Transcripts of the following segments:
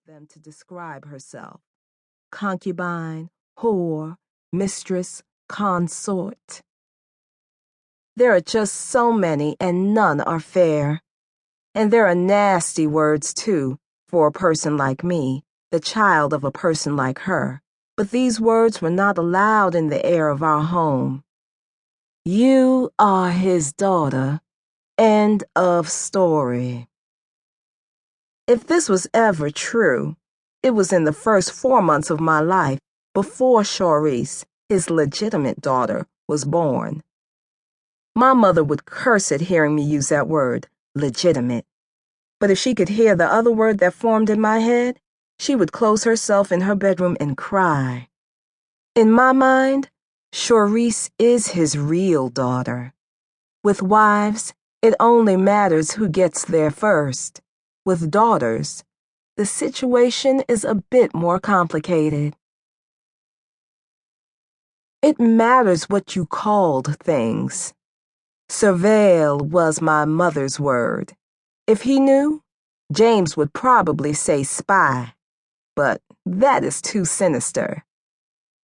them to describe herself: concubine, whore, mistress, consort. There are just so many, and none are fair. And there are nasty words, too, for a person like me, the child of a person like her. But these words were not allowed in the air of our home. You are his daughter. End of story. If this was ever true, it was in the first 4 months of my life, before Charisse, his legitimate daughter, was born. My mother would curse at hearing me use that word, legitimate. But if she could hear the other word that formed in my head, she would close herself in her bedroom and cry. In my mind, Charisse is his real daughter. With wives, it only matters who gets there first. With daughters, the situation is a bit more complicated. It matters what you called things. Surveil was my mother's word. If he knew, James would probably say spy, but that is too sinister.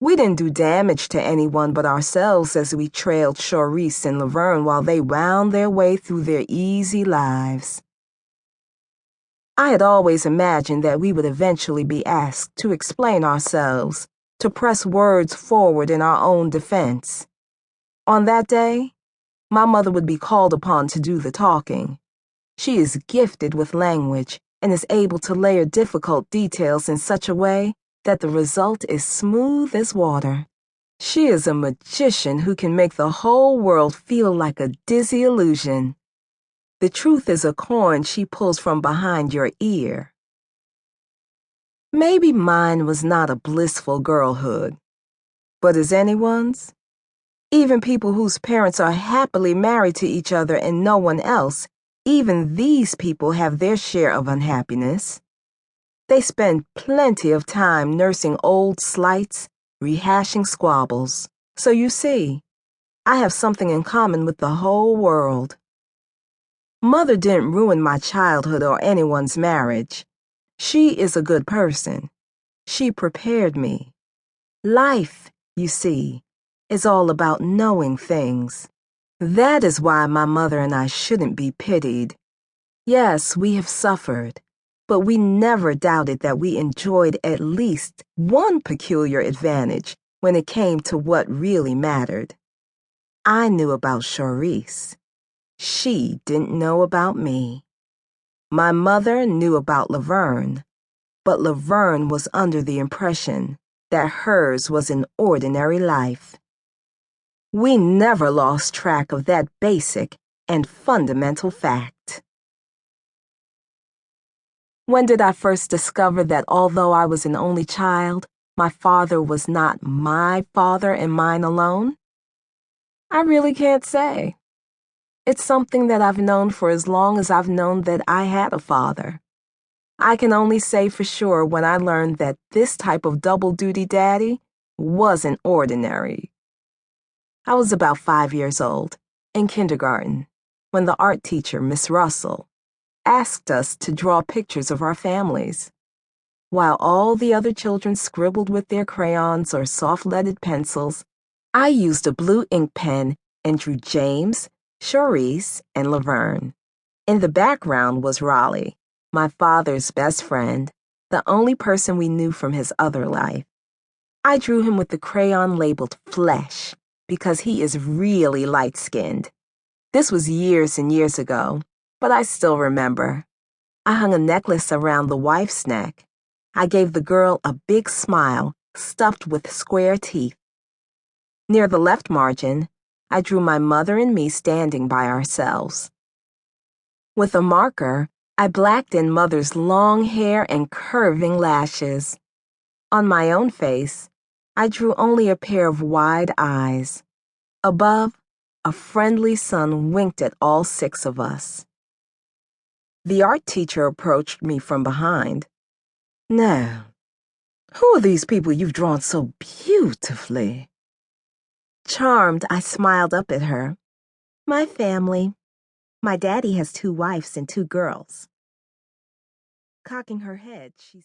We didn't do damage to anyone but ourselves as we trailed Charisse and Laverne while they wound their way through their easy lives. I had always imagined that we would eventually be asked to explain ourselves, to press words forward in our own defense. On that day, my mother would be called upon to do the talking. She is gifted with language and is able to layer difficult details in such a way that the result is smooth as water. She is a magician who can make the whole world feel like a dizzy illusion. The truth is a coin she pulls from behind your ear. Maybe mine was not a blissful girlhood, but is anyone's? Even people whose parents are happily married to each other and no one else, even these people have their share of unhappiness. They spend plenty of time nursing old slights, rehashing squabbles. So you see, I have something in common with the whole world. Mother didn't ruin my childhood or anyone's marriage. She is a good person. She prepared me. Life, you see, is all about knowing things. That is why my mother and I shouldn't be pitied. Yes, we have suffered, but we never doubted that we enjoyed at least one peculiar advantage when it came to what really mattered. I knew about Charisse. She didn't know about me. My mother knew about Laverne, but Laverne was under the impression that hers was an ordinary life. We never lost track of that basic and fundamental fact. When did I first discover that although I was an only child, my father was not my father and mine alone? I really can't say. It's something that I've known for as long as I've known that I had a father. I can only say for sure when I learned that this type of double-duty daddy wasn't ordinary. I was about 5 years old, in kindergarten, when the art teacher, Miss Russell, asked us to draw pictures of our families. While all the other children scribbled with their crayons or soft-leaded pencils, I used a blue ink pen and drew James, Charisse, and Laverne. In the background was Raleigh, my father's best friend, the only person we knew from his other life. I drew him with the crayon labeled Flesh, because he is really light-skinned. This was years and years ago, but I still remember. I hung a necklace around the wife's neck. I gave the girl a big smile stuffed with square teeth. Near the left margin, I drew my mother and me standing by ourselves. With a marker, I blacked in Mother's long hair and curving lashes. On my own face, I drew only a pair of wide eyes. Above, a friendly sun winked at all 6 of us. The art teacher approached me from behind. "Now, who are these people you've drawn so beautifully?" Charmed, I smiled up at her. "My family. My daddy has 2 wives and 2 girls." Cocking her head, she